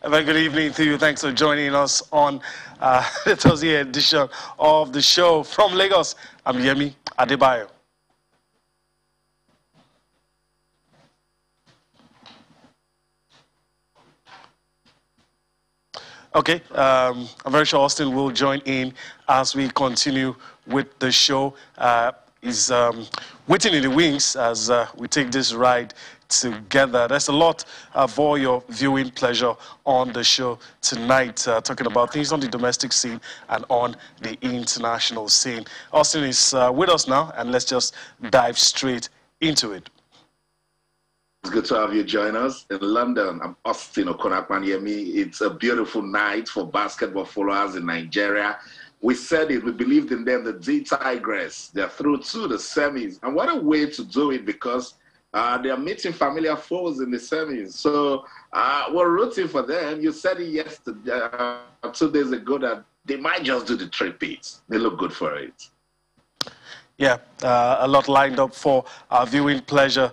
A very good evening to you. Thanks for joining us on the Thursday edition of the show. From Lagos, I'm Yemi Adebayo. Okay, I'm very sure Austin will join in as we continue with the show. He's waiting in the wings as we take this ride together. There's a lot for your viewing pleasure on the show tonight, talking about things on the domestic scene and on the international scene. Austin is with us now, and let's just dive straight into it. It's good to have you join us in London. I'm Austin Okonakwan-Yemi. It's a beautiful night for basketball followers in Nigeria. We said it, we believed in them, the D Tigress. They're through to the semis. And what a way to do it, because they're meeting familiar foes in the semis. So we're rooting for them. You said it yesterday, 2 days ago, that they might just do the three-peats. They look good for it. Yeah, a lot lined up for our viewing pleasure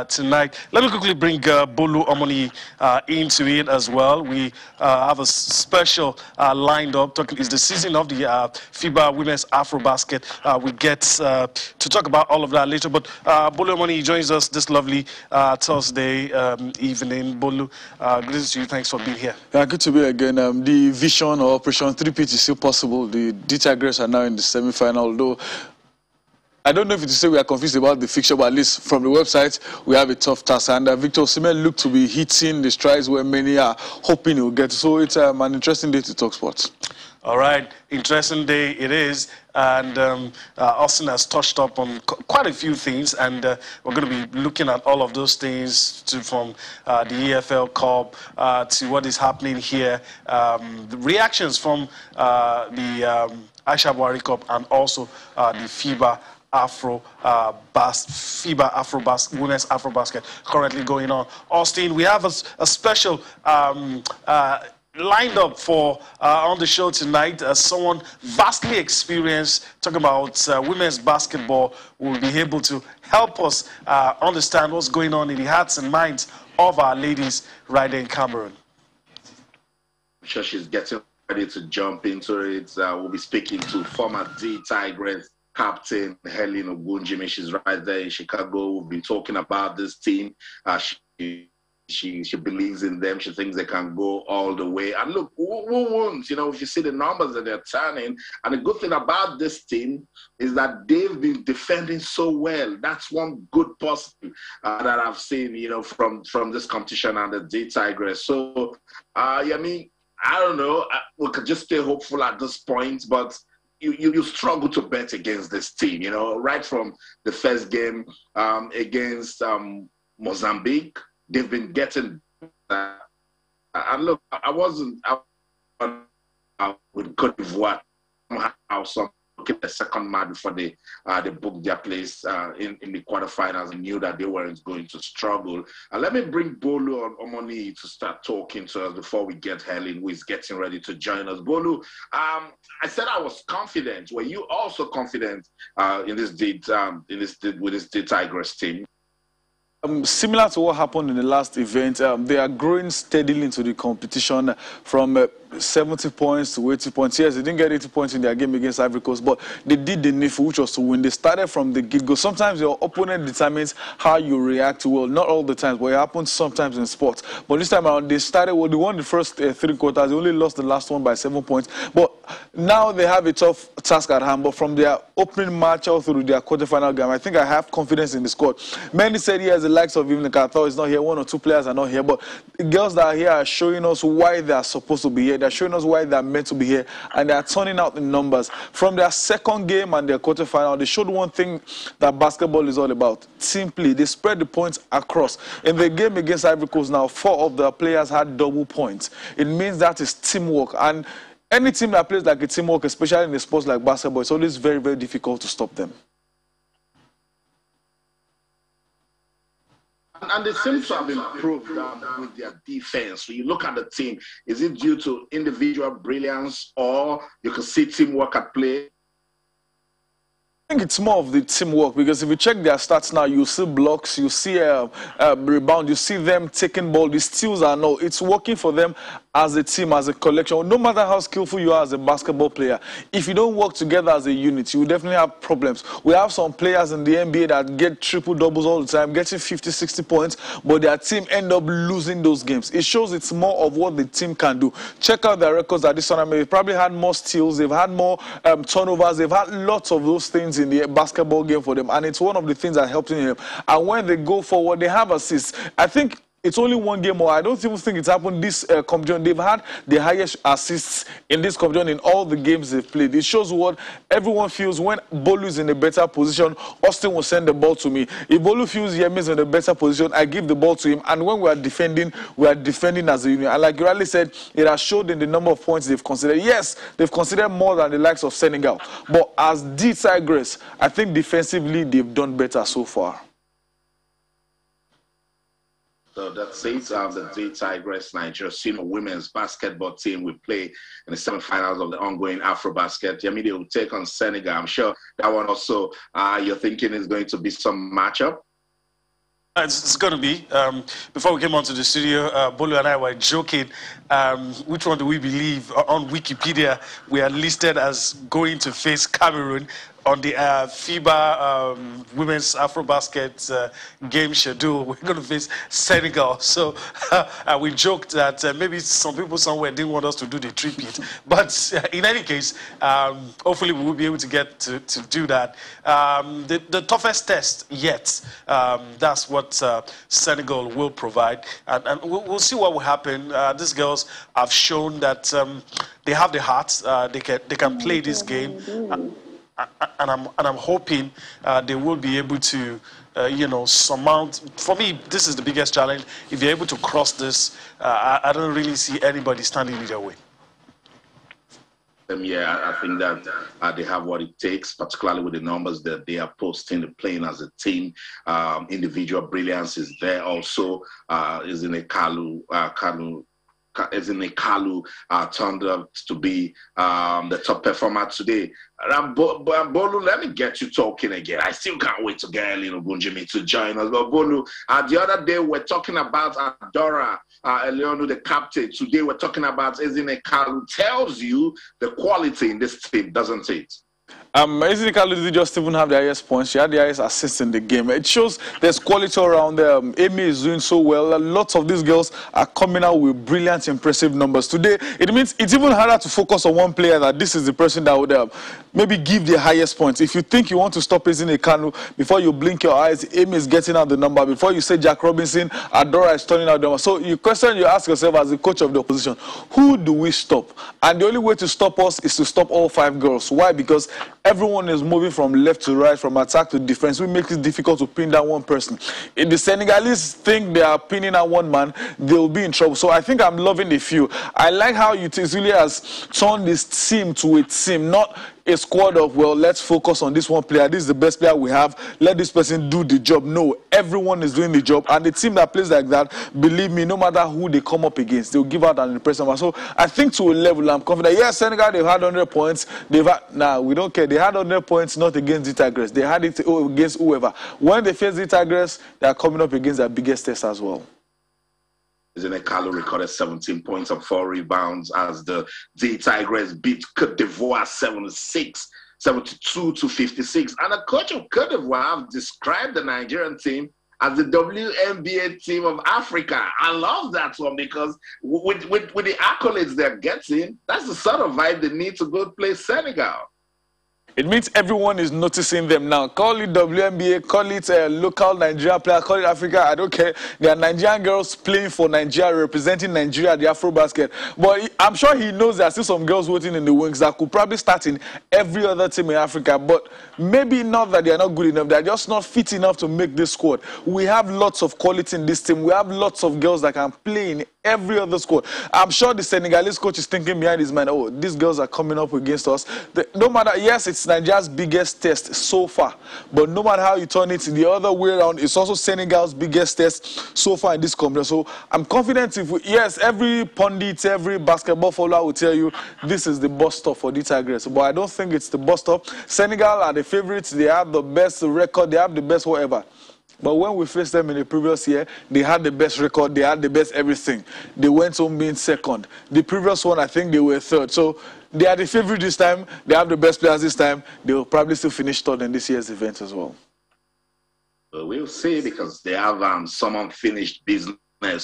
tonight. Let me quickly bring Bolu Omoni into it as well. We have a special lined up. It's the season of the FIBA Women's Afrobasket. We get to talk about all of that later. But Bolu Omoni joins us this lovely Thursday evening. Bolu, good to see you. Thanks for being here. Yeah, good to be here again. The vision or Operation 3-peat is still possible. The D Tigers are now in the semi-final, although I don't know if it's to say we are confused about the fixture, but at least from the website, we have a tough task. And Victor Osimhen looked to be hitting the strides where many are hoping he'll get. So it's an interesting day to talk sports. All right, interesting day it is. And Austin has touched up on quite a few things. And we're going to be looking at all of those things from the EFL Cup to what is happening here. The reactions from the Aisha Buhari Cup and also the FIBA Women's Afrobasket currently going on. Austin, we have a special lined up for on the show tonight. Someone vastly experienced talking about women's basketball will be able to help us understand what's going on in the hearts and minds of our ladies right there in Cameroon. I'm sure she's getting ready to jump into it. We'll be speaking to former D Tigress captain Helen Ogunjimi. She's right there in Chicago. We've been talking about this team. She believes in them. She thinks they can go all the way. And look, who won't? You know, if you see the numbers that they're turning. And the good thing about this team is that they've been defending so well. That's one good positive that I've seen, you know, from this competition and the D Tigress. So, I mean, I don't know. We could just stay hopeful at this point, but you struggle to bet against this team, you know, right from the first game against Mozambique. They've been getting and look, I wasn't with Cote d'Ivoire somehow looking the second match before they booked their place in the quarterfinals and knew that they weren't going to struggle. Let me bring Bolu Omoni to start talking to us before we get Helen, who is getting ready to join us. Bolu, I said I was confident. Were you also confident with this D Tigress team? Similar to what happened in the last event, they are growing steadily into the competition from 70 points to 80 points. Yes, they didn't get 80 points in their game against Ivory Coast, but they did the needful, which was to win. They started from the get-go. Sometimes your opponent determines how you react to, well, not all the time, but it happens sometimes in sports. But this time around, they started, well, they won the first 3 quarters. They only lost the last one by 7 points. But now they have a tough task at hand. But from their opening match all through their quarterfinal game, I think I have confidence in the squad. Many said, yes, the likes of even Kato is not here. 1 or 2 players are not here. But the girls that are here are showing us why they are supposed to be here. They're showing us why they're meant to be here, and they're turning out the numbers. From their second game and their quarterfinal, they showed one thing that basketball is all about: team play. They spread the points across. In the game against Ivory Coast now, 4 of the players had double points. It means that is teamwork, and any team that plays like a teamwork, especially in a sport like basketball, it's always very, very difficult to stop them. And they seem to have improved with their defense. When you look at the team, is it due to individual brilliance, or you can see teamwork at play? I think it's more of the teamwork, because if you check their stats now, you see blocks, you see rebound, you see them taking ball, the steals are no, it's working for them as a team, as a collection, no matter how skillful you are as a basketball player, if you don't work together as a unit, you will definitely have problems. We have some players in the NBA that get triple doubles all the time, getting 50, 60 points, but their team end up losing those games. It shows it's more of what the team can do. Check out their records at this tournament. They've probably had more steals, they've had more turnovers, they've had lots of those things in the basketball game for them, and it's one of the things that helps them. And when they go forward, they have assists. I think it's only one game, or I don't even think it's happened this competition. They've had the highest assists in this competition in all the games they've played. It shows what everyone feels when Bolu is in a better position. Austin will send the ball to me. If Bolu feels Yemi is in a better position, I give the ball to him. And when we are defending as a unit. And like you rightly said, it has showed in the number of points they've considered. Yes, they've considered more than the likes of Senegal. But as the Tigers, I think defensively they've done better so far. So that says the Tigers Nigeria senior women's basketball team will play in the semifinals of the ongoing Afrobasket. Yemi, they will take on Senegal. I'm sure that one also you're thinking is going to be some matchup. It's going to be. Before we came onto the studio, Bolu and I were joking. Which one do we believe? On Wikipedia, we are listed as going to face Cameroon on the FIBA Women's Afrobasket game schedule. We're going to face Senegal. So we joked that maybe some people somewhere didn't want us to do the triplet. But in any case, hopefully we will be able to get to do that. The toughest test yet, that's what Senegal will provide. And we'll see what will happen. These girls have shown that they have the heart. They can play this game. And I'm hoping they will be able to, surmount. For me, this is the biggest challenge. If you're able to cross this, I don't really see anybody standing in their way. Yeah, I think that they have what it takes, particularly with the numbers that they are posting, playing as a team. Individual brilliance is there also. Is in a Kalu turned out to be the top performer today. Bolu, let me get you talking again. I still can't wait to get Helen Ogunjimi to join us. But Bolu, the other day we're talking about Adora Eleonu, the captain. Today we're talking about Ezine Kalu. Tells you the quality in this team, doesn't it? Ezine Kalu didn't just even have the highest points. She had the highest assists in the game. It shows there's quality around there. Amy is doing so well. Lots of these girls are coming out with brilliant, impressive numbers. Today, it means it's even harder to focus on one player that this is the person that would maybe give the highest points. If you think you want to stop Ezine Kalu, before you blink your eyes, Amy is getting out the number. Before you say Jack Robinson, Adora is turning out the number. So you question, you ask yourself as the coach of the opposition, who do we stop? And the only way to stop us is to stop all 5 girls. Why? Because everyone is moving from left to right, from attack to defense. We make it difficult to pin down one person. If the Senegalese think they are pinning down one man, they'll be in trouble. So I think I'm loving the few. I like how Utizuli has turned this team to a team, not a squad of, well, let's focus on this one player. This is the best player we have. Let this person do the job. No, everyone is doing the job. And the team that plays like that, believe me, no matter who they come up against, they'll give out an impressive one. So I think to a level, I'm confident. Yes, Senegal, they've had 100 points. We don't care. They had 100 points not against the Tigers. They had it against whoever. When they face the Tigers, they are coming up against their biggest test as well. Ezine Kalu recorded 17 points and 4 rebounds as the Tigers beat Cote d'Ivoire 72 to 56. And the coach of Cote d'Ivoire have described the Nigerian team as the WNBA team of Africa. I love that one because with the accolades they're getting, that's the sort of vibe they need to go play Senegal. It means everyone is noticing them now. Call it WNBA, call it a local Nigeria player, call it Africa, I don't care. There are Nigerian girls playing for Nigeria, representing Nigeria at the Afrobasket. But I'm sure he knows there are still some girls waiting in the wings that could probably start in every other team in Africa. But maybe not that they are not good enough. They are just not fit enough to make this squad. We have lots of quality in this team. We have lots of girls that can play in every other squad. I'm sure the Senegalese coach is thinking behind his mind, oh, these girls are coming up against us. No matter, yes, it's Nigeria's biggest test so far, but no matter how you turn it the other way around, it's also Senegal's biggest test so far in this competition. So I'm confident yes, every pundit, every basketball follower will tell you this is the bus stop for the Tigers, but I don't think it's the bus stop. Senegal are the favorites. They have the best record. They have the best whatever. But when we faced them in the previous year, they had the best record, they had the best everything. They went home being second. The previous one, I think they were third. So they are the favorite this time. They have the best players this time. They will probably still finish third in this year's event as well. We'll see, because they have some unfinished business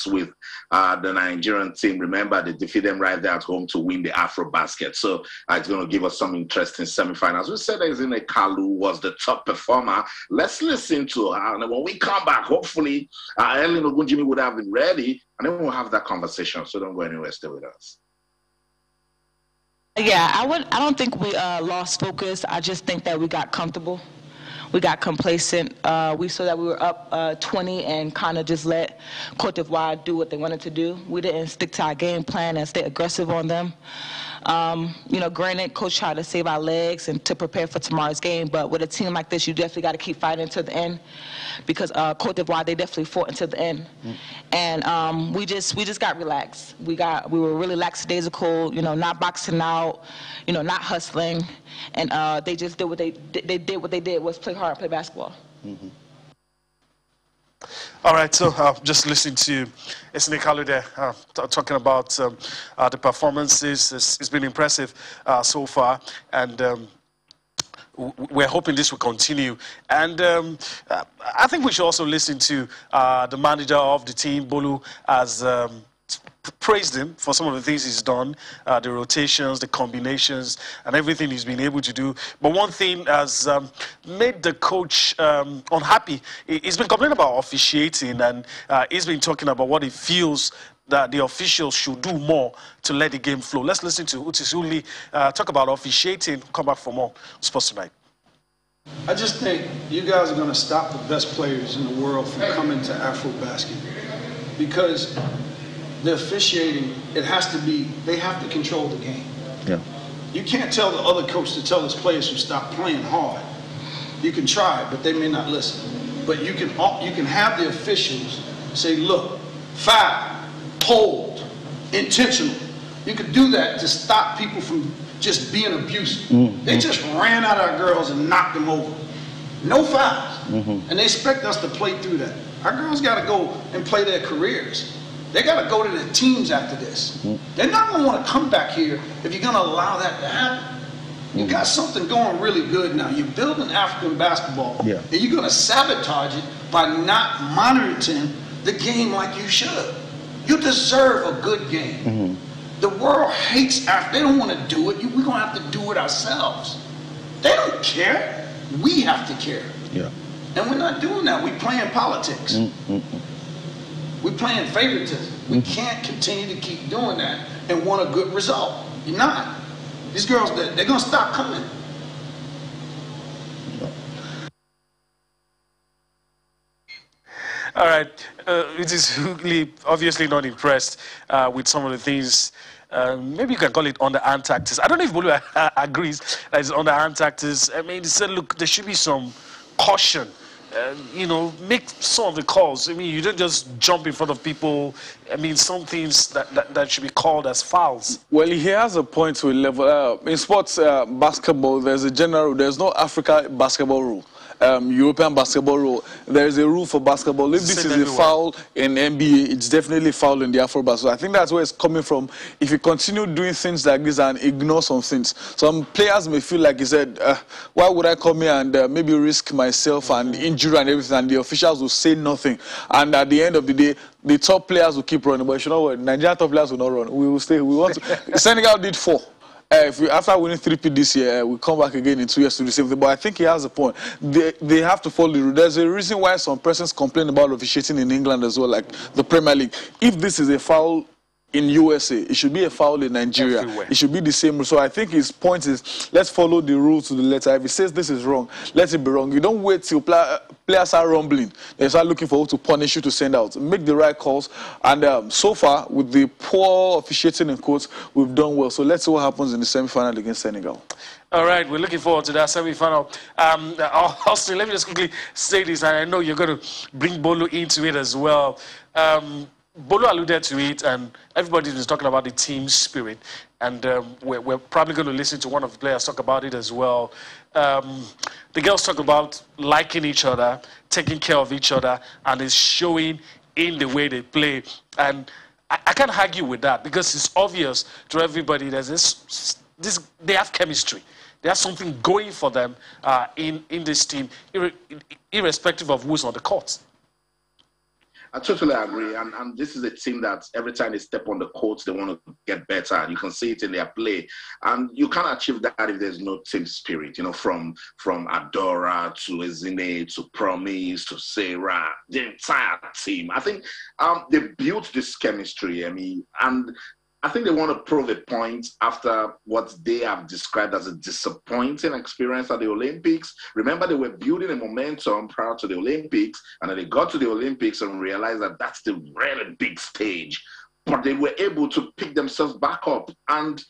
with the Nigerian team. Remember, they defeated them right there at home to win the Afrobasket. So it's going to give us some interesting semifinals. We said Ezinne Kalu was the top performer. Let's listen to her. And when we come back, hopefully, Hellen Ogunjimi would have been ready, and then we'll have that conversation. So don't go anywhere. Stay with us. Yeah, I don't think we lost focus. I just think that we got comfortable. We got complacent. We saw that we were up 20 and kind of just let Cote d'Ivoire do what they wanted to do. We didn't stick to our game plan and stay aggressive on them. You know, granted, Coach tried to save our legs and to prepare for tomorrow's game, but with a team like this, you definitely got to keep fighting to the end, because Cote d'Ivoire, they definitely fought until the end. And we just got relaxed. We were really lackadaisical, you know, not boxing out, you know, not hustling, and they just did what they did was play hard, play basketball. All right, so just listening to Ezinne Kalu there, talking about the performances. It's been impressive so far, and we're hoping this will continue. And I think we should also listen to the manager of the team, Bolu, as praised him for some of the things he's done, the rotations, the combinations, and everything he's been able to do. But one thing has made the coach unhappy. He's been complaining about officiating, and he's been talking about what he feels that the officials should do more to let the game flow. Let's listen to Utisuli talk about officiating. Come back for more Sports Tonight. I just think you guys are going to stop the best players in the world from coming to Afrobasket, because the officiating, it has to be, they have to control the game. Yeah. You can't tell the other coach to tell his players to stop playing hard. You can try, but they may not listen. But you can have the officials say, look, foul, hold, intentional. You could do that to stop people from just being abusive. They just ran at our girls and knocked them over. No fouls. And they expect us to play through that. Our girls got to go and play their careers. They got to go to their teams after this. They're not going to want to come back here if you're going to allow that to happen. You got something going really good now. You're building African basketball, and you're going to sabotage it by not monitoring the game like you should. You deserve a good game. The world hates Africa. They don't want to do it. We're going to have to do it ourselves. They don't care. We have to care. And we're not doing that. We're playing politics. We're playing favoritism. We can't continue to keep doing that and want a good result. You're not. These girls, they're going to stop coming. All right. It is really obviously not impressed with some of the things. Maybe you can call it underhand tactics. I don't know if Bolu agrees that it's underhand tactics. I mean, he said, look, there should be some caution. You know, make some of the calls. I mean, you don't just jump in front of people. I mean, some things that should be called as fouls. Well, he has a point to a level. In sports basketball, there's a general, there's no Africa basketball rule. European basketball rule. There is a rule for basketball. If this is a foul in NBA, it's definitely foul in the Afrobasket. So I think that's where it's coming from. If you continue doing things like this and ignore some things, some players may feel like he said, why would I come here and maybe risk myself and injury and everything, and the officials will say nothing. And at the end of the day, the top players will keep running. But you know what? Nigerian top players will not run. We will stay. We want to. Senegal did 4. After winning 3-peat this year, we come back again in 2 years to the same thing. But I think he has a point. They have to follow the rule. There's a reason why some persons complain about officiating in England as well, like the Premier League. If this is a foul in USA, it should be a foul in Nigeria. Everywhere. It should be the same rule. So I think his point is, let's follow the rules to the letter. If he says this is wrong, let it be wrong. You don't wait till players are rumbling. They start looking for who to punish you to send out. Make the right calls. And so far, with the poor officiating in quotes, we've done well. So let's see what happens in the semi-final against Senegal. All right, we're looking forward to that semi-final. Austin, let me just quickly say this, and I know you're going to bring Bolu into it as well. Bolo alluded to it, and everybody's been talking about the team spirit, and we're probably going to listen to one of the players talk about it as well. The girls talk about liking each other, taking care of each other, and it's showing in the way they play. And I can't argue with that because it's obvious to everybody that they have chemistry. They have something going for them in this team, irrespective of who's on the court. I totally agree, and this is a team that every time they step on the court, they want to get better. You can see it in their play, and you can't achieve that if there's no team spirit. You know, from Adora to Ezine to Promise to Sarah, the entire team. I think they built this chemistry. I mean, and I think they want to prove a point after what they have described as a disappointing experience at the Olympics. Remember, they were building a momentum prior to the Olympics, and then they got to the Olympics and realized that that's the really big stage. But they were able to pick themselves back up. And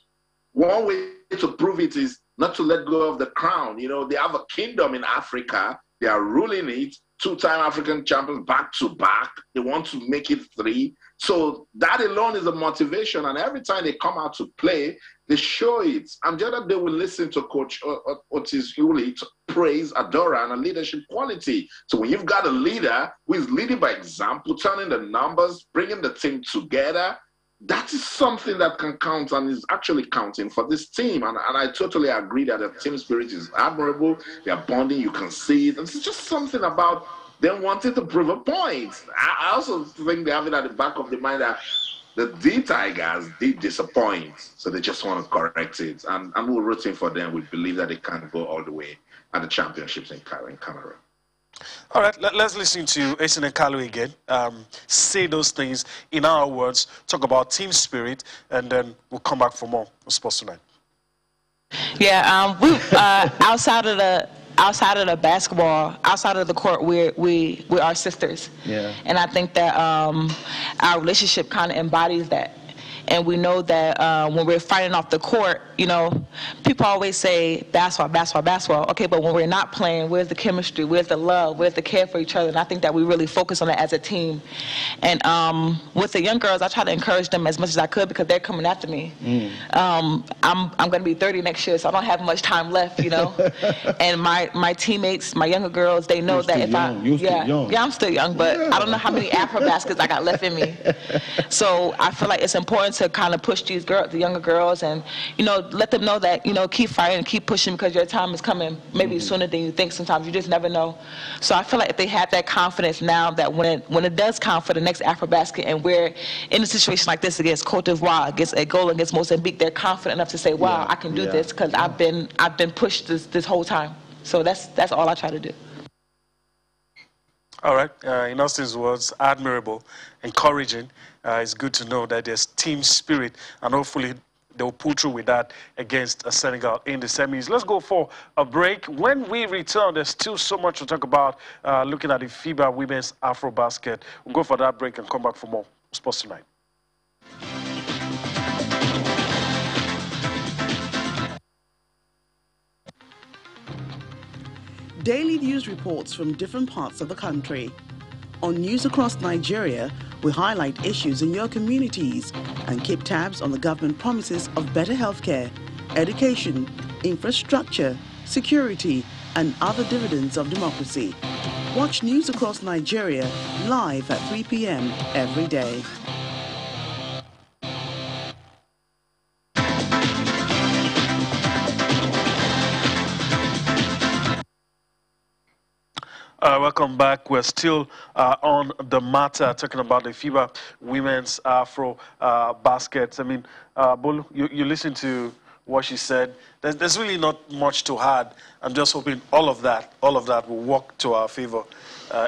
one way to prove it is not to let go of the crown. You know, they have a kingdom in Africa. They are ruling it. Two-time African champions back-to-back. They want to make it 3. So that alone is a motivation. And every time they come out to play, they show it. And the other day we listened to Coach Otis Hewley to praise Adora and a leadership quality. So when you've got a leader who is leading by example, turning the numbers, bringing the team together, that is something that can count and is actually counting for this team. And I totally agree that the team spirit is admirable. They are bonding. You can see it. It's just something about them wanting to prove a point. I also think they have it at the back of the mind that the D-Tigers did disappoint. So they just want to correct it. And we're rooting for them. We believe that they can go all the way at the championships in Cameroon. All right, let's listen to Esene Kalu again. Say those things in our words, talk about team spirit, and then we'll come back for more on Sports Tonight. Yeah, we outside of the basketball, outside of the court, we are sisters. Yeah. And I think that our relationship kind of embodies that. And we know that when we're fighting off the court, you know, people always say basketball, basketball, basketball. Okay, but when we're not playing, where's the chemistry? Where's the love? Where's the care for each other? And I think that we really focus on it as a team. And with the young girls, I try to encourage them as much as I could because they're coming after me. I'm going to be 30 next year, so I don't have much time left, you know. And my teammates, my younger girls, they know that if I'm still young, but I don't know how many Afrobaskets I got left in me. So I feel like it's important to kind of push these girls, the younger girls, and, you know, let them know that, you know, keep fighting and keep pushing because your time is coming maybe sooner than you think sometimes. You just never know. So I feel like if they have that confidence now that when it does count for the next Afrobasket and we're in a situation like this against Cote d'Ivoire, against Angola, against Mozambique, they're confident enough to say, wow, I can do this because I've been pushed this whole time. So that's all I try to do. All right. In Austin's words, admirable, encouraging. It's good to know that there's team spirit, and hopefully they'll pull through with that against Senegal in the semis. Let's go for a break. When we return, there's still so much to talk about looking at the FIBA Women's Afrobasket. We'll go for that break and come back for more Sports Tonight. Daily news reports from different parts of the country. On News Across Nigeria, we highlight issues in your communities and keep tabs on the government promises of better healthcare, education, infrastructure, security, and other dividends of democracy. Watch News Across Nigeria live at 3 p.m. every day. Welcome back. We're still on the matter, talking about the FIBA Women's Afrobasket. I mean, Bolu, you listen to what she said. There's really not much to add. I'm just hoping all of that will work to our favor,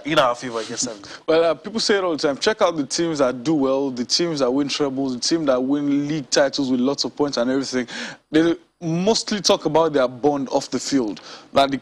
in our favor against them. Well, people say it all the time. Check out the teams that do well, the teams that win trebles, the team that win league titles with lots of points and everything. They mostly talk about their bond off the field, like the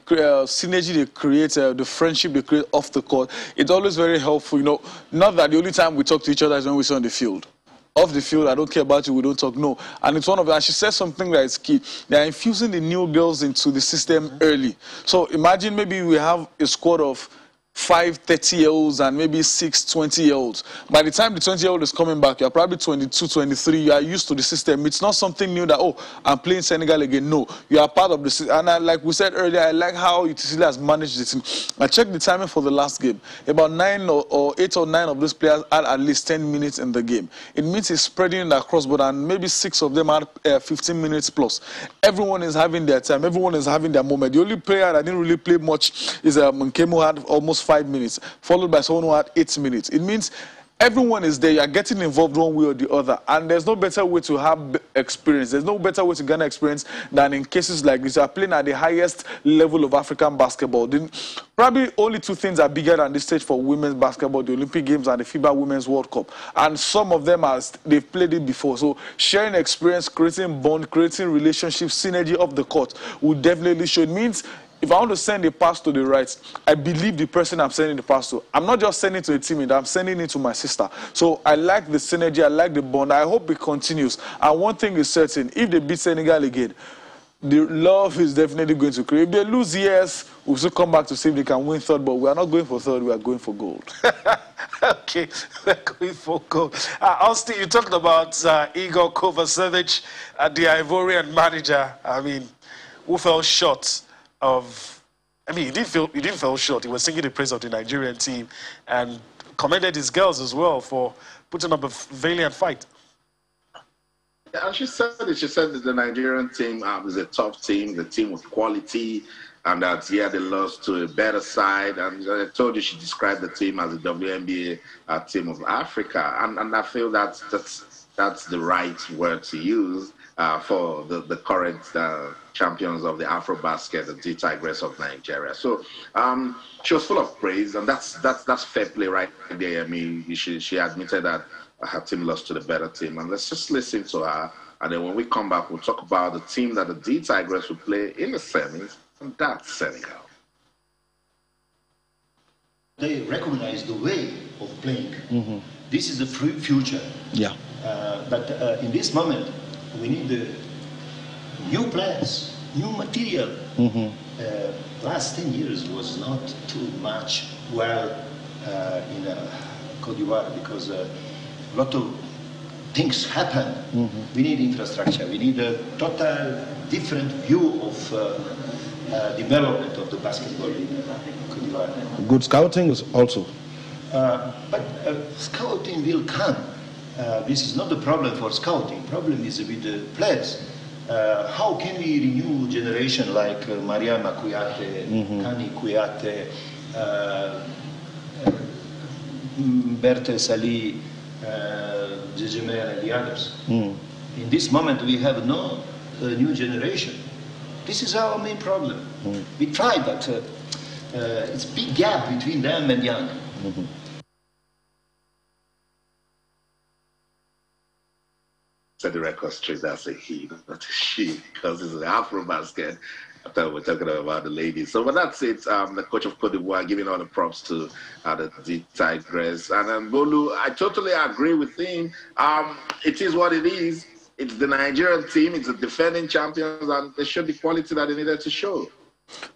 synergy they create, the friendship they create off the court. It's always very helpful, you know. Not that the only time we talk to each other is when we're on the field. Off the field, I don't care about you, we don't talk, no. And it's one of them, and she said something that is key. They're infusing the new girls into the system early. So imagine maybe we have a squad of 5 30-year-olds and maybe 6 20-year-olds. By the time the 20-year-old is coming back, you're probably 22, 23. You are used to the system. It's not something new that, oh, I'm playing Senegal again. No, you are part of the system. And like we said earlier, I like how UTC has managed the team. I checked the timing for the last game. About 8 or 9 of those players had at least 10 minutes in the game. It means it's spreading across board, and maybe 6 of them had 15 minutes plus. Everyone is having their time. Everyone is having their moment. The only player that didn't really play much is Nkemu, had almost 5 minutes, followed by someone who had 8 minutes. It means everyone is there. You are getting involved one way or the other, and there's no better way to have experience. There's no better way to garner experience than in cases like this. You are playing at the highest level of African basketball. Probably only 2 things are bigger than this stage for women's basketball: the Olympic Games and the FIBA Women's World Cup. And some of them they've played it before. So sharing experience, creating bond, creating relationships, synergy off the court will definitely show. It means if I want to send a pass to the right, I believe the person I'm sending the pass to. I'm not just sending it to a teammate, I'm sending it to my sister. So I like the synergy, I like the bond. I hope it continues. And one thing is certain: if they beat Senegal again, the love is definitely going to create. If they lose, yes, we'll still come back to see if they can win third, but we are not going for third, we are going for gold. Okay, we're going for gold. Austin, you talked about Igor Kovacevic, the Ivorian manager. I mean, who fell short of, I mean, he didn't fall short. He was singing the praise of the Nigerian team and commended his girls as well for putting up a valiant fight. Yeah, she said it. She said that the Nigerian team is a tough team, the team with quality, and that, yeah, they lost to a better side. And I told you she described the team as a WNBA team of Africa. And I feel that's the right word to use for the current champions of the Afrobasket, the D Tigress of Nigeria. So she was full of praise, and that's fair play right there. I mean, she admitted that her team lost to the better team. And let's just listen to her, and then when we come back, we'll talk about the team that the D Tigress will play in the semis, and that's Senegal. They recognize the way of playing. Mm-hmm. This is the future. Yeah. But in this moment, we need new players, new material. Mm-hmm. Last 10 years was not too much well in Côte d'Ivoire, because a lot of things happen. Mm-hmm. We need infrastructure. We need a total different view of development of the basketball in Côte d'Ivoire. Good scouting is also. But scouting will come. This is not the problem for scouting. Problem is with the players. How can we renew generation like Mariama Kouyaté, mm-hmm. Kani Kouyaté, Berthe Sali, Jejemer, and the others? Mm. In this moment, we have no new generation. This is our main problem. Mm. We try, but it's a big gap between them and young. Mm-hmm. Set the record straight, that's a he, not a she, because this is an Afrobasket. I thought we're talking about the ladies. So, but that's it. The coach of Côte d'Ivoire giving all the props to the D Tigress. And Bolu, I totally agree with him. It is what it is. It's the Nigerian team. It's the defending champions, and they showed the quality that they needed to show.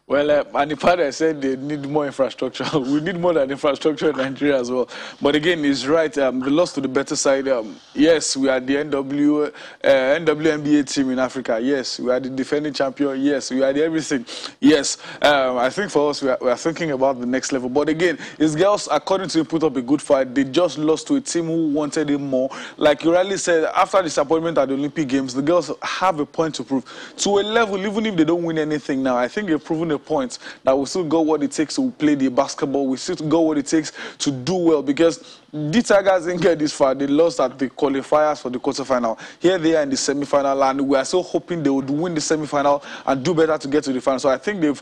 Well, and the father said they need more infrastructure. We need more than infrastructure in Nigeria as well. But again, he's right. They lost to the better side. Yes, we are the NWNBA team in Africa. Yes, we are the defending champion. Yes, we are the everything. Yes, I think for us, we are thinking about the next level. But again, his girls, according to him, put up a good fight. They just lost to a team who wanted him more. Like you rightly said, after disappointment at the Olympic Games, the girls have a point to prove. To a level, even if they don't win anything now, I think they've proven a point that we still got what it takes to play the basketball. We still got what it takes to do well, because the Tigers didn't get this far. They lost at the qualifiers for the quarterfinal. Here they are in the semi-final, and we are still hoping they would win the semi-final and do better to get to the final. So I think they've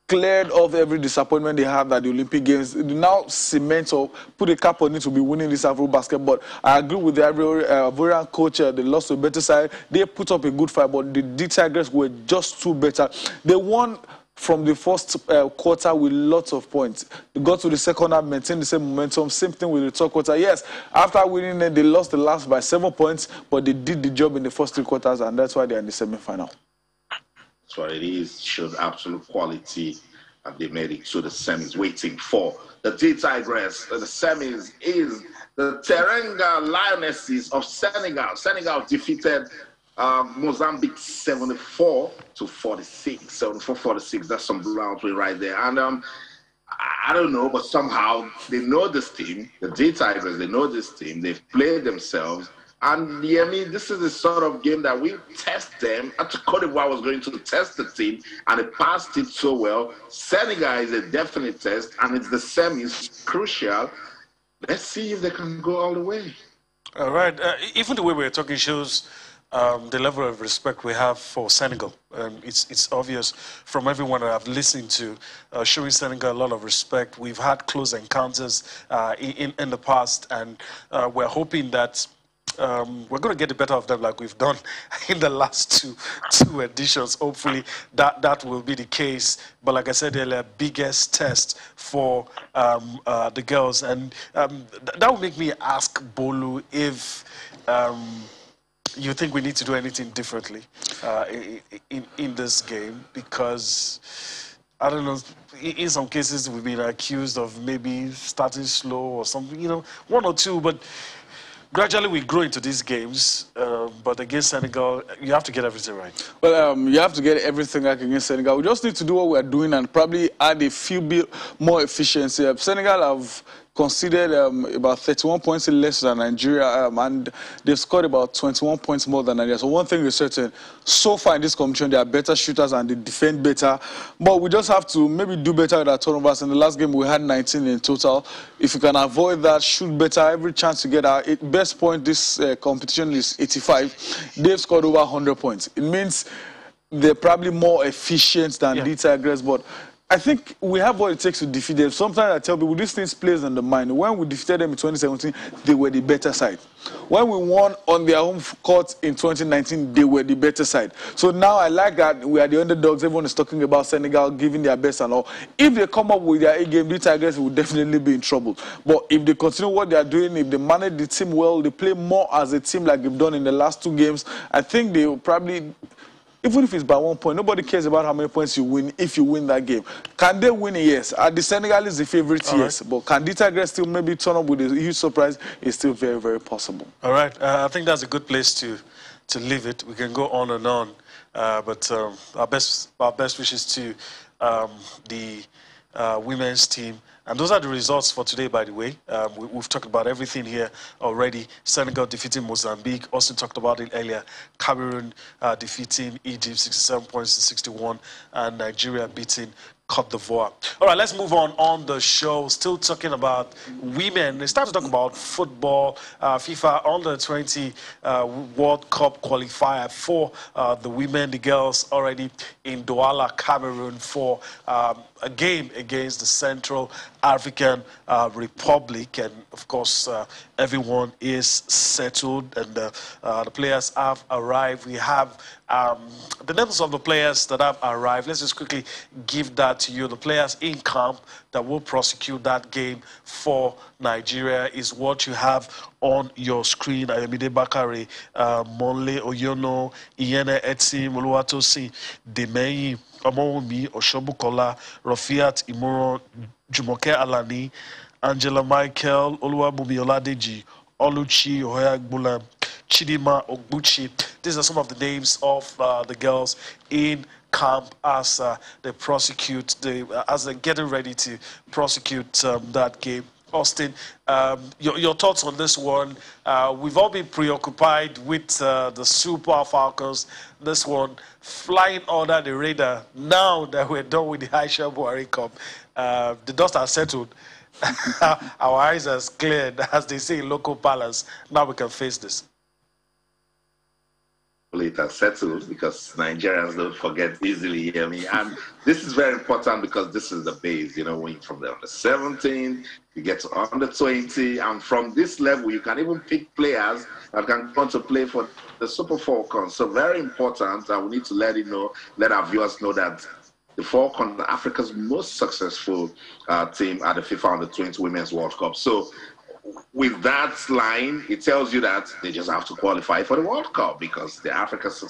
cleared off every disappointment they have at the Olympic Games. They now cement or put a cap on it to be winning this Afrobasket. But I agree with the Ivorian coach. They lost to a better side. They put up a good fight, but the Tigers were just too better. They won from the first quarter with lots of points. They got to the second half, maintained the same momentum. Same thing with the third quarter. Yes, after winning it, they lost the last by 7 points, but they did the job in the first 3 quarters, and that's why they're in the semi-final. That's what it is. Showed absolute quality they made it to the semis, waiting for the D Tigress. The semis is the Teranga Lionesses of Senegal. Senegal defeated Mozambique 74-46, 74-46. That's some round play right there. And I don't know, but somehow they know this team, the D Tigers. They know this team. They've played themselves. And yeah, I mean, this is the sort of game that we test them. Cote d'Ivoire was going to test the team, and it passed it so well. Senegal is a definite test, and it's the semis, crucial. Let's see if they can go all the way. All right. Even the way we're talking shows the level of respect we have for Senegal. It's obvious from everyone that I've listened to, showing Senegal a lot of respect. We've had close encounters in the past, and we're hoping that we're going to get the better of them like we've done in the last two editions. Hopefully that will be the case. But like I said earlier, biggest test for the girls. And that will make me ask Bolu if you think we need to do anything differently in this game, because I don't know, in some cases we've been accused of maybe starting slow or something, you know, one or two, but gradually we grow into these games, but against Senegal, you have to get everything right. Well, you have to get everything right against Senegal. We just need to do what we're doing and probably add a few bit more efficiency. Senegal have conceded about 31 points less than Nigeria, and they've scored about 21 points more than Nigeria. So one thing is certain, so far in this competition, they are better shooters and they defend better. But we just have to maybe do better with our turnovers. In the last game, we had 19 in total. If you can avoid that, shoot better, every chance to get our best point this competition is 85. They've scored over 100 points. It means they're probably more efficient than the Tigers, but I think we have what it takes to defeat them. Sometimes I tell people these things plays on the mind. When we defeated them in 2017, they were the better side. When we won on their home court in 2019, they were the better side. So now I like that we are the underdogs. Everyone is talking about Senegal giving their best and all. If they come up with their A game, the Tigers will definitely be in trouble. But if they continue what they are doing, if they manage the team well, they play more as a team like they've done in the last two games, I think they will probably, even if it's by 1 point, nobody cares about how many points you win if you win that game. Can they win it? Yes. Are the Senegalese the favorite? Yes. But can the Tigers still maybe turn up with a huge surprise? It's still very, very possible. All right. I think that's a good place to leave it. We can go on and on. But our best wishes to the women's team. And those are the results for today, by the way. We've talked about everything here already. Senegal defeating Mozambique. Austin talked about it earlier. Cameroon defeating Egypt, 67 points to 61. And Nigeria beating Cote d'Ivoire. All right, let's move on the show. Still talking about women. They start to talk about football. FIFA Under-20 World Cup qualifier for the women, the girls, already in Douala, Cameroon for a game against the Central African Republic. And, of course, everyone is settled and the players have arrived. We have the names of the players that have arrived. Let's just quickly give that to you. The players in camp that will prosecute that game for Nigeria is what you have on your screen. Ayomide Bakare, Monle Oyono, Iyene Etsim, Oluwatosin, Demeyi, Omowumi, Oshobukola, Rafiat Imoran, Jumoke Alani, Angela Michael, Oluwabumi Oladeji, Oluchi Ohoyagbulam, Chidima Ogbuchi. These are some of the names of the girls in camp as they prosecute, as they're getting ready to prosecute that game. Austin, your thoughts on this one? We've all been preoccupied with the Super Falcons. This one flying under the radar. Now that we're done with the Aisha Buhari Cup, the dust has settled. Our eyes are cleared, as they say in local parlance. Now we can face this. It has settled because Nigerians don't forget easily. I mean, and this is very important because this is the base. You know, when from the under 17, you get to under 20, and from this level, you can even pick players that can want to play for the Super Falcons. So very important. We need to let our viewers know that the Falcons are Africa's most successful team at the FIFA Under 20 Women's World Cup. So with that line, it tells you that they just have to qualify for the World Cup because the Africa's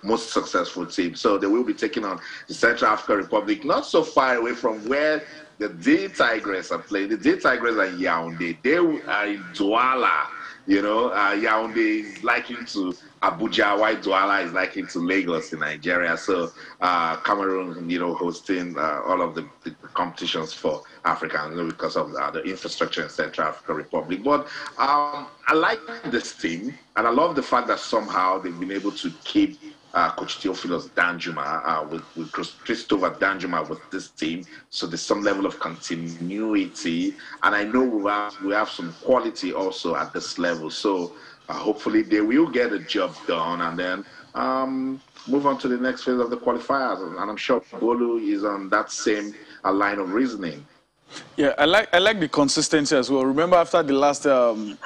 most successful team. So they will be taking on the Central African Republic, not so far away from where the D Tigers are playing. The D Tigers are in Yaoundé. They are in Douala. You know, Yaoundé is likened to Abuja, while Douala is likened to Lagos in Nigeria. So Cameroon, you know, hosting all of the competitions for Africa, you know, because of the infrastructure in Central African Republic. But I like this team, and I love the fact that somehow they've been able to keep Coach Theophilus Danjuma with Christopher Danjuma with this team. So there's some level of continuity, and I know we have some quality also at this level. So hopefully they will get a job done, and then move on to the next phase of the qualifiers. And I'm sure Bolu is on that same line of reasoning. Yeah, I like the consistency as well. Remember, after the last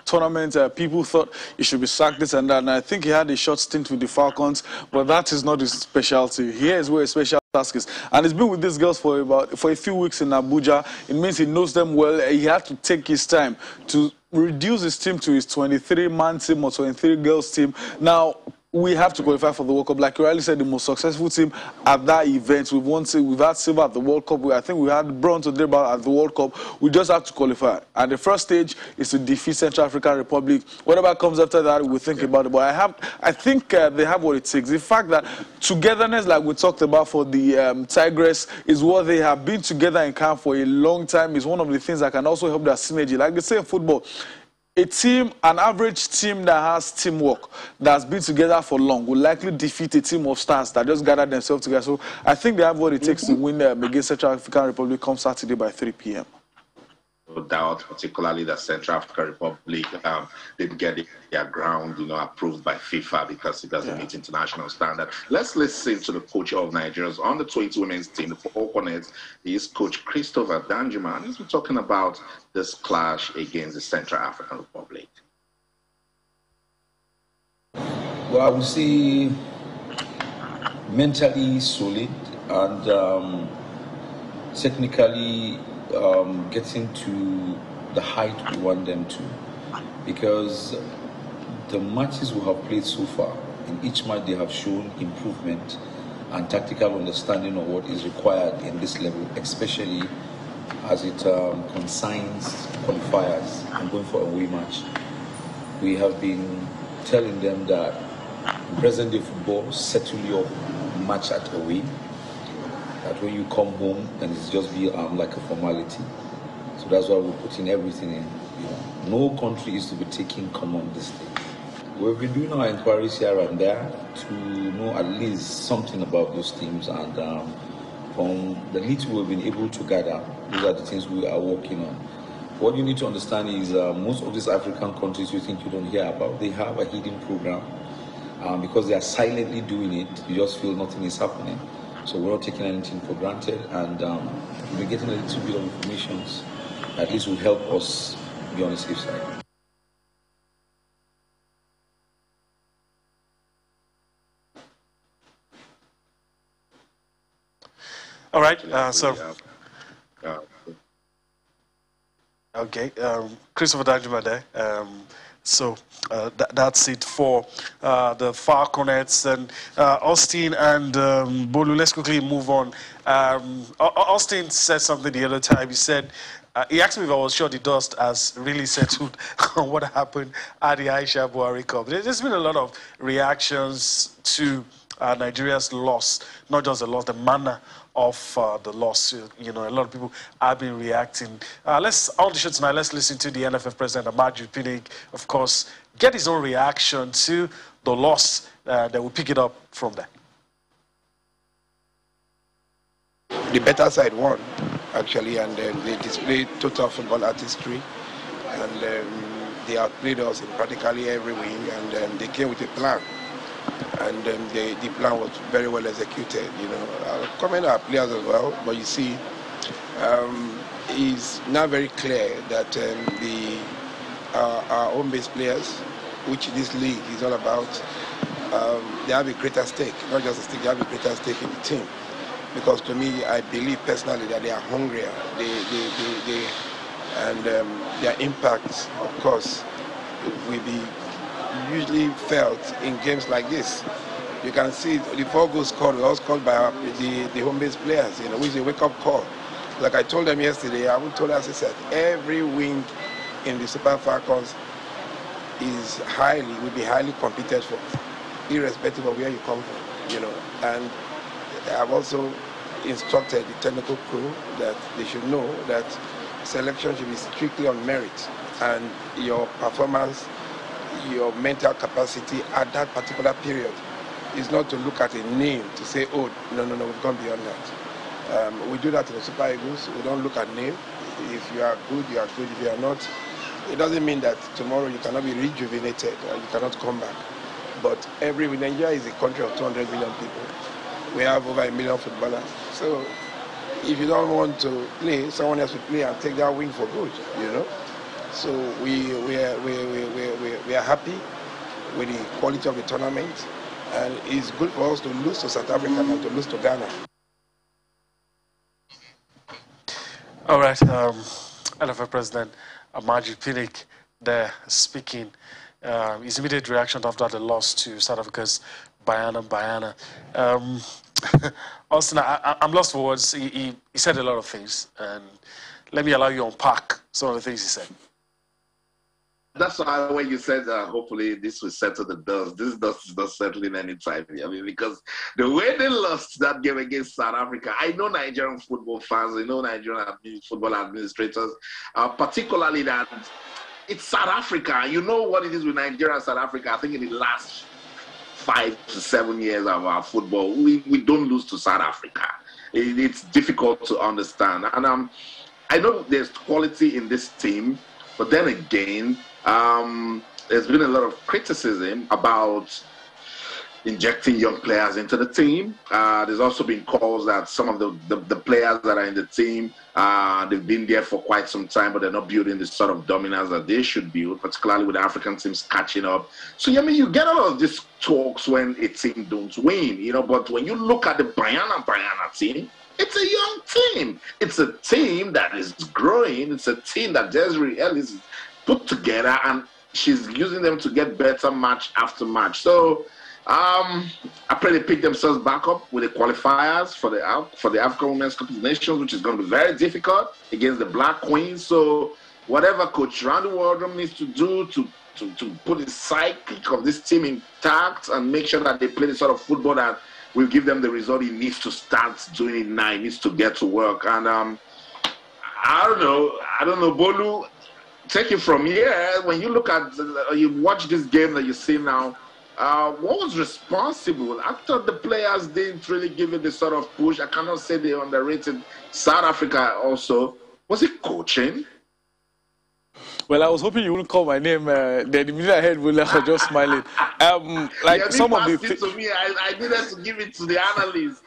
tournament, people thought he should be sacked, this and that. And I think he had a short stint with the Falcons, but that is not his specialty. Here is where his special task is. And he's been with these girls for a few weeks in Abuja. It means he knows them well. He had to take his time to reduce his team to his 23-man team or 23-girls team. Now, we have to qualify for the World Cup. Like you rightly said, the most successful team at that event. We've had silver at the World Cup. I think we had bronze or thereabout at the World Cup. We just have to qualify. And the first stage is to defeat Central African Republic. Whatever comes after that, we'll think about it. But I think they have what it takes. The fact that togetherness, like we talked about for the Tigress, is what they have been together in camp for a long time. Is one of the things that can also help their synergy. Like they say in football, a team, an average team that has teamwork, that's been together for long, will likely defeat a team of stars that just gather themselves together. So I think they have what it takes to win against Central African Republic come Saturday by 3 p.m. No doubt, particularly the Central African Republic didn't get their ground, you know, approved by FIFA because it doesn't meet international standard. Let's listen to the coach of Nigeria's under-20 women's team, the Falcons. He is Coach Christopher Danjuma, and he's been talking about this clash against the Central African Republic. Well, I would say mentally solid and technically getting to the height we want them to, because the matches we have played so far, in each match they have shown improvement and tactical understanding of what is required in this level, especially as it concerns qualifiers and going for a away match. We have been telling them that present day football settle your match at away, that when you come home, then it's just be like a formality. So that's why we're putting everything in. You know, no country is to be taking common this thing. We've been doing our inquiries here and there to know at least something about those teams, and from the little we've been able to gather, these are the things we are working on. What you need to understand is most of these African countries you think you don't hear about, they have a hidden program. Because they are silently doing it, you just feel nothing is happening. So we're not taking anything for granted, and we're getting a little bit of information that at least will help us be on the safe side. All right, okay, Christopher Danjuma there. So that's it for the Falconets and Austin and Bolu. Let's quickly move on. Austin said something the other time. He said, he asked me if I was sure the dust has really settled on what happened at the Aisha Buhari Cup. There's been a lot of reactions to Nigeria's loss, not just the loss, the manner of the loss. You know, a lot of people have been reacting. On the show tonight, let's listen to the NFF president, Amaju Pinnick, of course, get his own reaction to the loss. That will pick it up from there. The better side won, actually, and they displayed total football artistry, and they outplayed us in practically every wing, and they came with a plan. And the plan was very well executed. You know, I'll comment our players as well, but you see, it's now very clear that our home-based players, which this league is all about, they have a greater stake, not just a stake, they have a greater stake in the team. Because to me, I believe personally that they are hungrier. and their impact, of course, will be usually felt in games like this. You can see the 4 goals scored were all scored by the home-based players, which is a wake-up call. Like I told them yesterday, I told us, I said, every wing in the Super Falcons will be highly competed for, irrespective of where you come from, And I've also instructed the technical crew that they should know that selection should be strictly on merit, and your performance, your mental capacity at that particular period is not to look at a name to say, oh, no, we've gone beyond that. We do that in the Super Eagles. We don't look at name. If you are good, you are good. If you are not, it doesn't mean that tomorrow you cannot be rejuvenated or you cannot come back. But Nigeria is a country of 200 million people. We have over 1 million footballers. So if you don't want to play, someone else will play and take that wing for good, So we are happy with the quality of the tournament, and it's good for us to lose to South Africa and to lose to Ghana. All right, NFL President Amaju Pinnick there speaking. His immediate reaction after the loss to South Africa's Banyana. Austin, I'm lost for words. He said a lot of things, and let me allow you to unpack some of the things he said. That's why when you said hopefully this will settle the dust, this dust is not settling anytime. I mean, because the way they lost that game against South Africa, I know Nigerian football fans, I know Nigerian football administrators, particularly that it's South Africa. You know what it is with Nigeria and South Africa. I think in the last 5 to 7 years of our football, we don't lose to South Africa. It's difficult to understand. And I know there's quality in this team, but then again, there's been a lot of criticism about injecting young players into the team. There's also been calls that some of the players that are in the team, they've been there for quite some time, but they're not building the sort of dominance that they should build, particularly with the African teams catching up. So, I mean, you get all of these talks when a team don't win, but when you look at the Banyana team, it's a young team. It's a team that is growing. It's a team that Desiree Ellis put together, and she's using them to get better match after match. So I pray they pick themselves back up with the qualifiers for the African Women's Cup of Nations, which is going to be very difficult against the Black Queens. So whatever Coach Randy Waldrum needs to do to put the psyche of this team intact and make sure that they play the sort of football that will give them the result, he needs to start doing it now. He needs to get to work. And I don't know, Bolu, take it from here. When you look at, you watch this game that you see now, what was responsible? I thought the players didn't really give it the sort of push. I cannot say they underrated South Africa also. Was it coaching? Well, I was hoping you wouldn't call my name. Then the minute I heard Will, I was just smiling. Like some of the to me, I needed to give it to the analysts.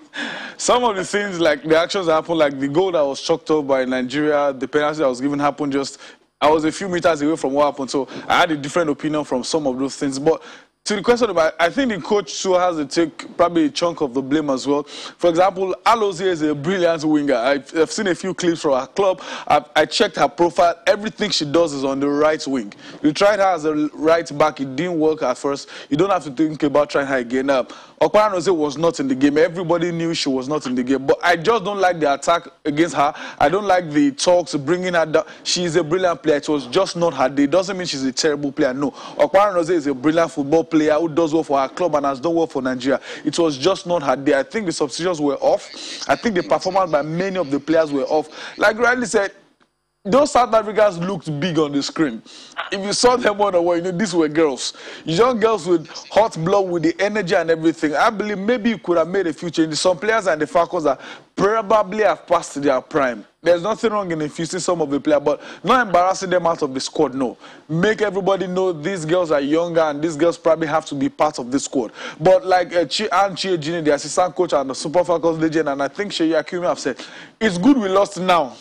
Some of the things, like the actions that happened, like the goal that was chalked up by Nigeria, the penalty that was given happened just, I was a few meters away from what happened, so I had a different opinion from some of those things. But to the question about, I think the coach too has to take probably a chunk of the blame as well. For example, Alozie is a brilliant winger. I've seen a few clips from her club. I checked her profile. Everything she does is on the right wing. You tried her as a right back. It didn't work at first. You don't have to think about trying her again. Alozie was not in the game. Everybody knew she was not in the game. But I just don't like the attack against her. I don't like the talks bringing her down. She's a brilliant player. It was just not her day. It doesn't mean she's a terrible player. No. Alozie is a brilliant football player who does well for her club and has done well for Nigeria. It was just not her day. I think the substitutions were off. I think the performance by many of the players were off. Like Riley said, those South Africans looked big on the screen. If you saw them one-on-one, these were girls. Young girls with hot blood, with the energy and everything. I believe maybe you could have made a few changes. Some players and the Falcons that probably have passed their prime. There's nothing wrong in infusing some of the players, but not embarrassing them out of the squad, no. Make everybody know these girls are younger and these girls probably have to be part of the squad. But like Anne Chiejini, the assistant coach and the Super Falcons legend, and I think Sheyi Akimi have said, it's good we lost now.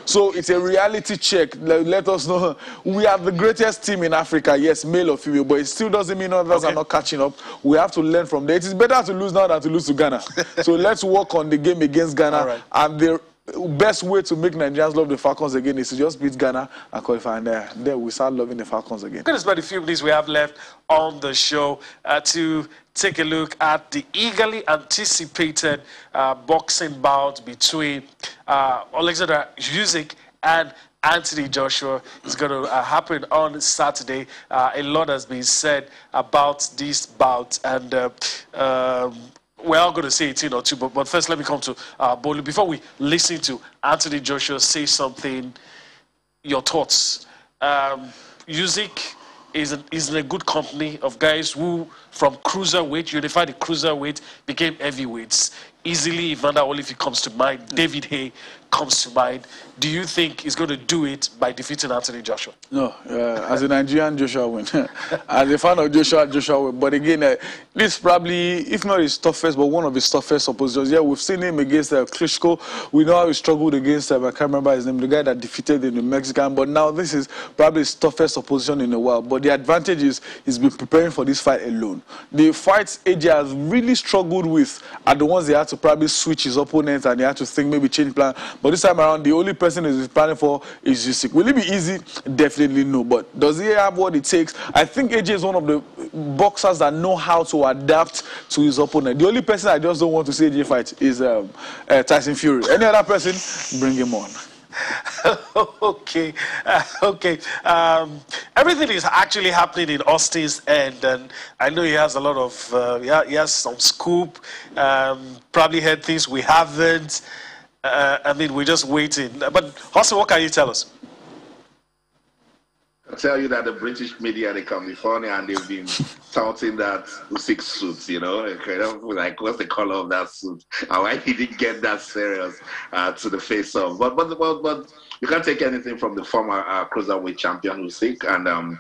So it's a reality check. Let us know we are the greatest team in Africa, yes, male or female, but it still doesn't mean others are not catching up. We have to learn from there. It is better to lose now than to lose to Ghana. So let's work on the game against Ghana. Right. And best way to make Nigerians love the Falcons again is to just beat Ghana and qualify, and then we start loving the Falcons again. We're going to spend a few minutes we have left on the show to take a look at the eagerly anticipated boxing bout between Joshua-Usyk and Anthony Joshua. Is going to happen on Saturday. A lot has been said about this bout, and we're all going to say a thing or two, but first let me come to Bolu. Before we listen to Anthony Joshua say something, your thoughts. Usyk is in a good company of guys who, from cruiserweight, unified the cruiserweight, became heavyweights. Easily, Evander Holyfield comes to mind, David Haye comes to mind. Do you think he's going to do it by defeating Anthony Joshua? No, as a Nigerian, Joshua win. As a fan of Joshua, Joshua win. But again, this probably, if not his toughest, but one of his toughest oppositions. Yeah, we've seen him against Klitschko. We know how he struggled against, I can't remember his name, the guy that defeated him, the Mexican. But now this is probably his toughest opposition in a while. But the advantage is he's been preparing for this fight alone. The fights AJ has really struggled with are the ones he had to probably switch his opponents and he had to think maybe change plan. But this time around, the only person he's planning for is Usyk. Will it be easy? Definitely no. But does he have what it takes? I think AJ is one of the boxers that know how to adapt to his opponent. The only person I just don't want to see AJ fight is Tyson Fury. Any other person, bring him on. Okay. Everything is actually happening in Austin's end, and I know he has a lot of, he has some scoop, probably heard things we haven't. I mean, we're just waiting. But also, what can you tell us? I'll tell you that the British media, they come before me and they've been touting that Usyk suit, you know, like what's the color of that suit and why he didn't get that serious to the face of. But you can't take anything from the former cruiserweight champion Usyk, and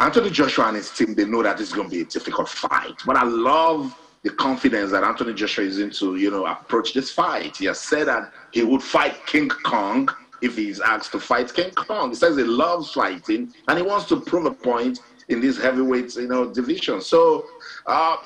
Anthony Joshua and his team, they know that it's going to be a difficult fight. But I love the confidence that Anthony Joshua is into, you know, approach this fight. He has said that he would fight King Kong if he's asked to fight King Kong. He says he loves fighting and he wants to prove a point in this heavyweight, you know, division. So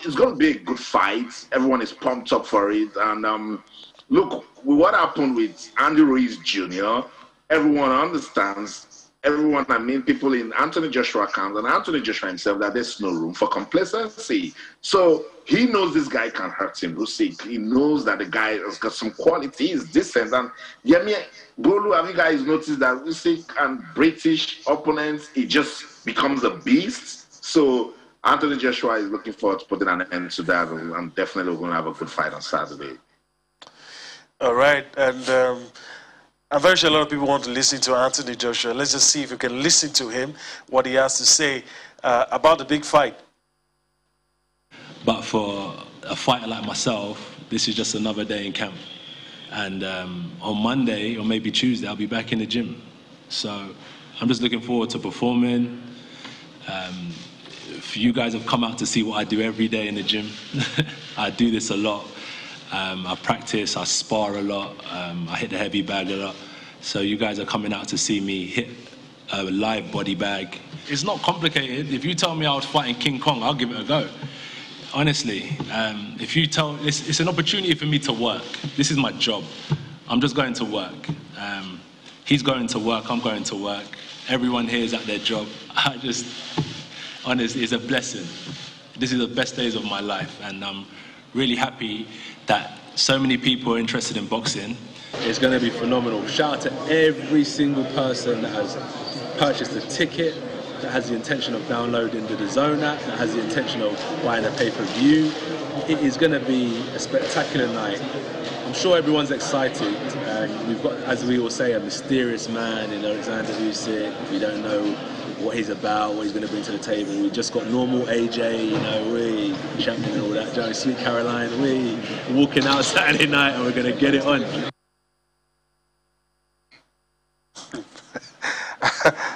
it's going to be a good fight. Everyone is pumped up for it. And look, what happened with Andy Ruiz Jr., everyone understands. Everyone, I mean, people in Anthony Joshua camp and Anthony Joshua himself, that there's no room for complacency. So he knows this guy can hurt him, Usyk. He knows that the guy has got some quality, he's decent. And Yemi, Bolu, have you guys noticed that Usyk and British opponents, he just becomes a beast? So Anthony Joshua is looking forward to putting an end to that, and I'm definitely going to have a good fight on Saturday. All right, and I'm very sure a lot of people want to listen to Anthony Joshua. Let's just see if we can listen to him, what he has to say about the big fight. But for a fighter like myself, this is just another day in camp. And on Monday or maybe Tuesday, I'll be back in the gym. So I'm just looking forward to performing. If you guys have come out to see what I do every day in the gym, I do this a lot. I practice, I spar a lot, I hit the heavy bag a lot. So you guys are coming out to see me hit a live body bag. It's not complicated. If you tell me I was fighting King Kong, I'll give it a go. Honestly, if you tell, it's an opportunity for me to work. This is my job. I'm just going to work. He's going to work, I'm going to work. Everyone here is at their job. Honestly, it's a blessing. This is the best days of my life, and I'm really happy that so many people are interested in boxing. It's going to be phenomenal. Shout out to every single person that has purchased a ticket, that has the intention of downloading the DAZN app, that has the intention of buying a pay-per-view. It is going to be a spectacular night. I'm sure everyone's excited. We've got, as we all say, a mysterious man in Alexander Usyk. We don't know what he's about, what he's going to bring to the table. We just got normal AJ, you know, champion and all that, Joe, Sweet Caroline, walking out Saturday night and we're going to get it on.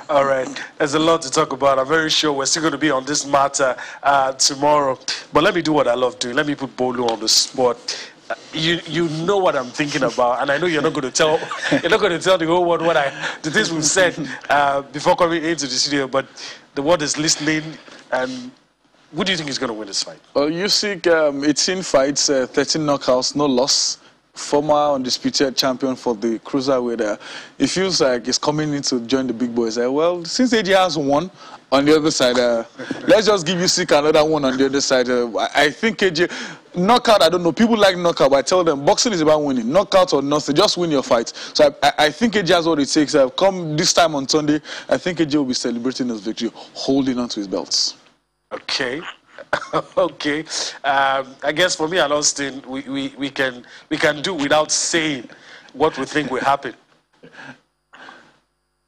All right, there's a lot to talk about. I'm very sure we're still going to be on this matter tomorrow. But let me do what I love doing. Let me put Bolu on the spot. You know what I'm thinking about, and I know you're not going to tell the whole world the things we've said before coming into the studio, but the world is listening. And who do you think is going to win this fight? Usyk, 18 fights, 13 knockouts, no loss. former undisputed champion for the cruiserweight, it feels like he's coming in to join the big boys. Well, since AJ has won on the other side, let's just give Usyk another one on the other side. I think AJ, knockout, I don't know, people like knockout, but I tell them boxing is about winning. Knockout or nothing, just win your fight. So I think AJ has what it takes. Come this time on Sunday, I think AJ will be celebrating his victory, holding on to his belts. Okay. Okay. I guess for me and Austin, we can do without saying what we think will happen.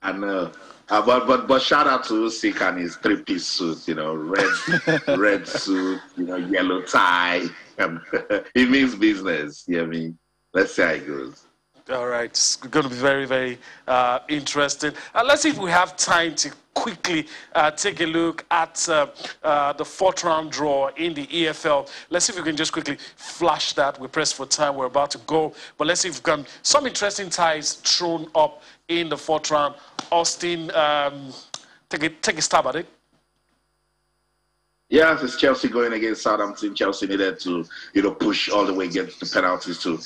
I know. But shout out to Usyk and his three-piece suit, you know, red suit, you know, yellow tie. It means business. You know what I mean? Let's see how it goes. All right, it's going to be very, very interesting. Let's see if we have time to quickly take a look at the fourth round draw in the EFL. Let's see if we can just quickly flash that. We're pressed for time. We're about to go. But let's see if we can. Some interesting ties thrown up in the fourth round. Austin, take a stab at it. Yeah, it's Chelsea going against Southampton. Chelsea needed to, you know, push all the way, get the penalties to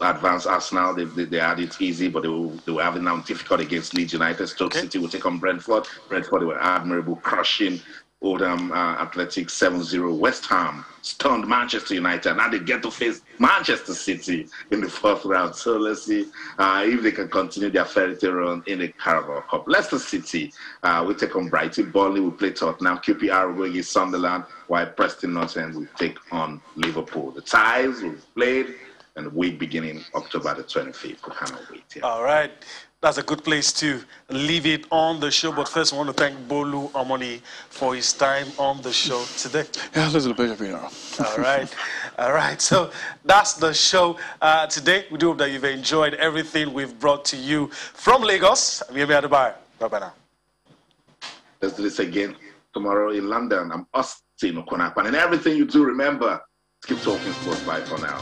advance Arsenal. They had it easy, but they were having now difficult against Leeds United. Stoke City will take on Brentford. Brentford, they were admirable, crushing Oldham Athletic 7-0. West Ham stunned Manchester United. Now they get to face Manchester City in the fourth round. So let's see if they can continue their fairy tale run in the Carabao Cup. Leicester City will take on Brighton. Burnley will play Tottenham. QPR will go against Sunderland, while Preston North End will take on Liverpool. The ties will be played and the week beginning October the 25th. We cannot wait. Yeah. All right. That's a good place to leave it on the show. But first, I want to thank Bolu Omoni for his time on the show today. Yeah, it's a pleasure being around. All right. All right. So that's the show today. We do hope that you've enjoyed everything we've brought to you from Lagos. I'm Yemi Adebayo. Bye-bye now. Let's do this again tomorrow in London. I'm Austin Okonapan. And everything you do, remember, keep talking sports. Bye for now.